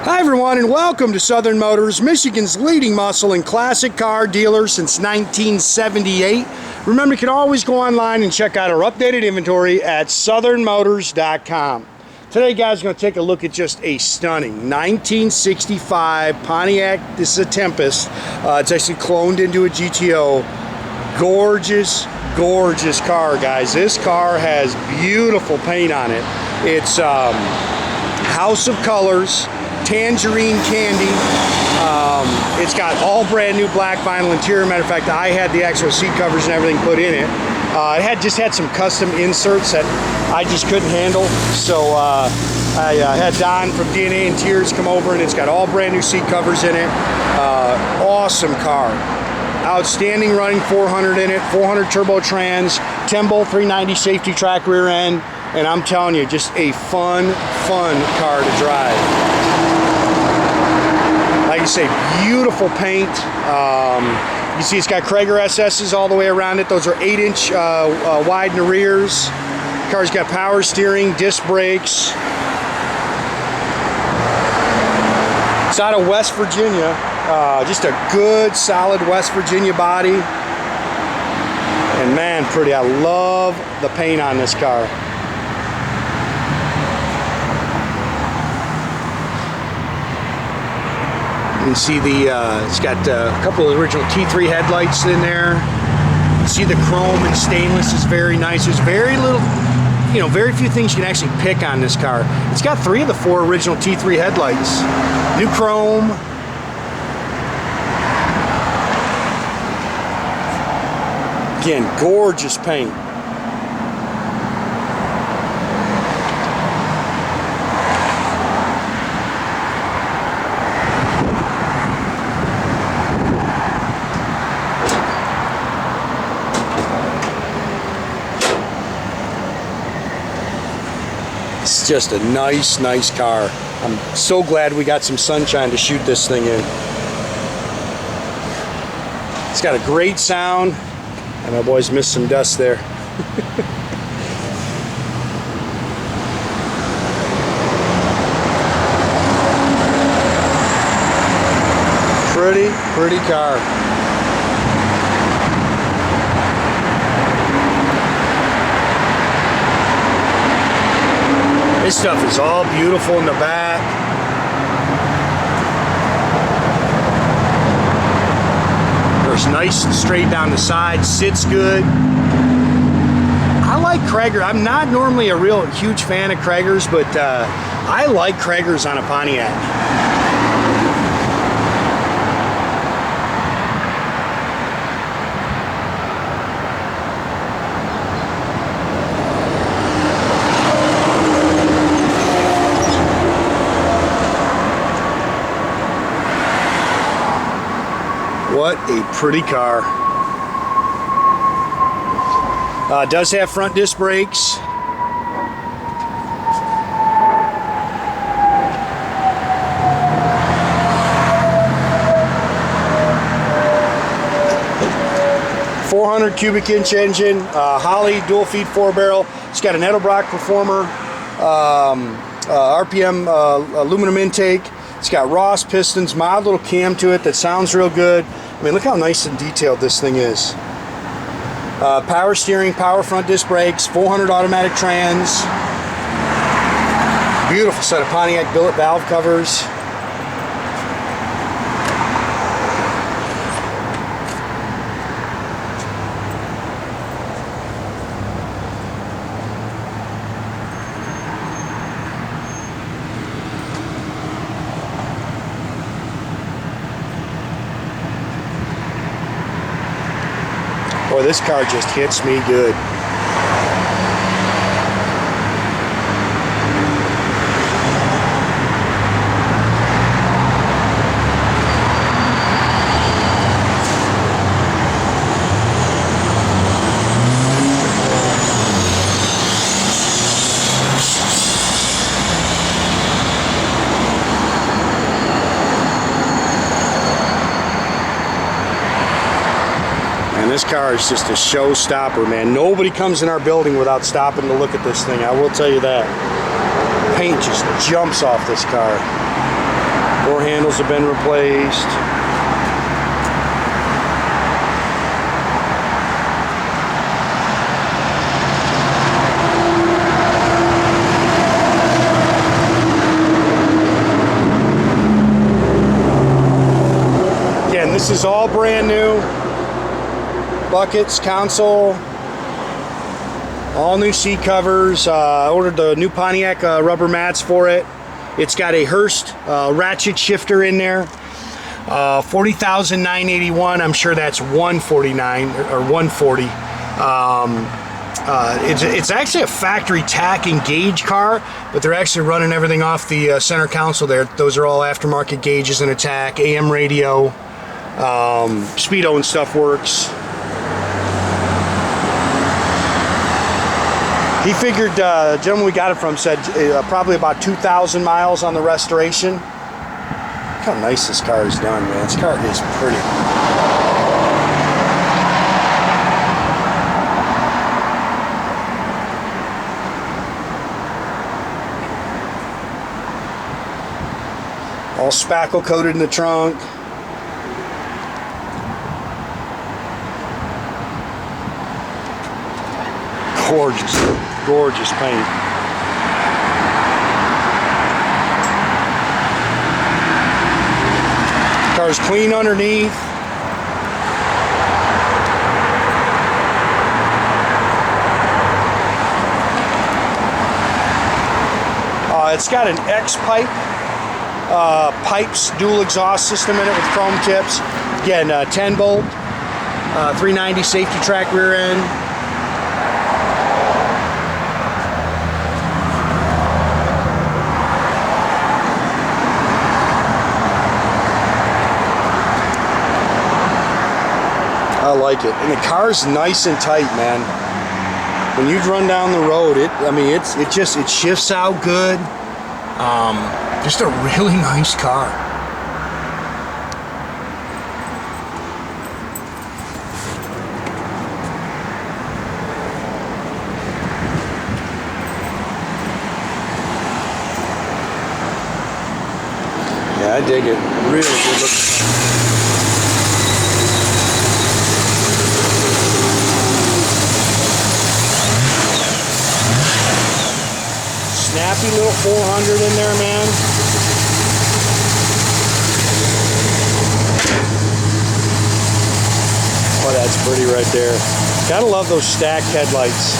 Hi everyone, and welcome to Southern Motors, Michigan's leading muscle and classic car dealer since 1978. Remember, you can always go online and check out our updated inventory at southernmotors.com. Today, guys, we're going to take a look at just a stunning 1965 Pontiac. This is a Tempest. It's actually cloned into a GTO. Gorgeous, gorgeous car, guys. This car has beautiful paint on it. It's House of Colors. Tangerine Kandy. It's got all brand new black vinyl interior. Matter of fact, I had the actual seat covers and everything put in it. It just had some custom inserts that I just couldn't handle. So I had Don from DNA Interiors come over, and it's got all brand new seat covers in it. Awesome car. Outstanding running 400 in it, 400 turbo trans, 10-bolt 390 safety track rear end. And I'm telling you, just a fun car to drive. Like you say, beautiful paint. You see it's got Cragar SS's all the way around it. Those are 8-inch wide in the rears. The car's got power steering, disc brakes. It's out of West Virginia. Just a good, solid West Virginia body. And man, pretty. I love the paint on this car. You can see it's got a couple of original T3 headlights in there. You can see the chrome and stainless is very nice. There's very little, very few things you can actually pick on this car. It's got 3 of the 4 original T3 headlights. New chrome. Again, gorgeous paint. It's just a nice car. I'm so glad we got some sunshine to shoot this thing in. It's got a great sound, and my boys missed some dust there. Pretty car. This stuff is all beautiful in the back. There's nice and straight down the side, sits good. I like Cragar. I'm not normally a real huge fan of Cragars, but I like Cragars on a Pontiac. What a pretty car. Does have front disc brakes. .400 cubic inch engine, Holley dual feed 4-barrel. It's got an Edelbrock Performer RPM aluminum intake. It's got Ross pistons, mild little cam to it that sounds real good. I mean, look how nice and detailed this thing is. Power steering, power front disc brakes, 400 automatic trans. Beautiful set of Pontiac billet valve covers. Boy, this car just hits me good. This car is just a showstopper, man. Nobody comes in our building without stopping to look at this thing. I will tell you that. Paint just jumps off this car. Door handles have been replaced. Again, this is all brand new. Buckets, console, all new seat covers. Ordered the new Pontiac rubber mats for it. It's got a Hurst ratchet shifter in there. 40,981. I'm sure that's 149 or 140. It's actually a factory tach and gauge car, but they're actually running everything off the center console there. Those are all aftermarket gauges and a tach, AM radio, speedo and stuff works. He figured, the gentleman we got it from said probably about 2,000 miles on the restoration. Look how nice this car is done, man. This car is pretty. All spackle coated in the trunk. Gorgeous, gorgeous paint. Car's clean underneath. It's got an X pipe, Pypes dual exhaust system in it with chrome tips. Again, 10 bolt, 390 safety track rear end. I like it, and the car's nice and tight, man. When you run down the road, it shifts out good. Just a really nice car. Yeah, I dig it. Really good looking. Snappy little 400 in there, man. Oh, that's pretty right there. Gotta love those stacked headlights.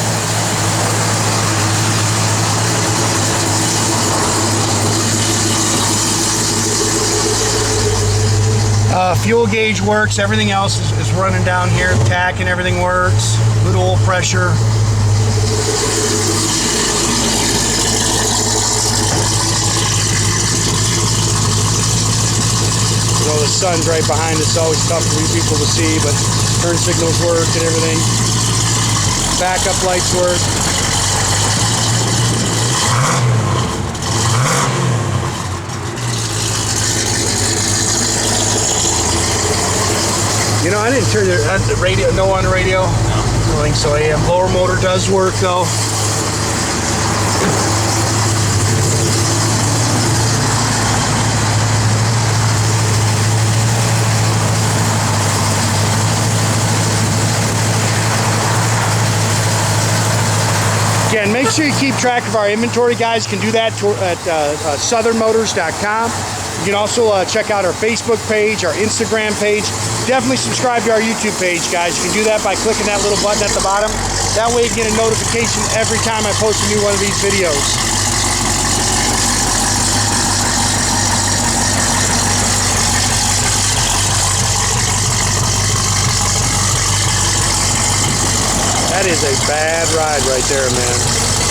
Fuel gauge works. Everything else is running down here. The tach and everything works. Good oil pressure. You know, the sun's right behind us, always tough for you people to see, but turn signals work and everything. Backup lights work. You know, I didn't turn the radio, no on the radio. No. I don't think so. AM blower motor does work though. Again, make sure you keep track of our inventory, guys. You can do that at southernmotors.com. You can also check out our Facebook page, our Instagram page. Definitely subscribe to our YouTube page, guys. You can do that by clicking that little button at the bottom. That way you get a notification every time I post a new one of these videos. That is a bad ride right there, man.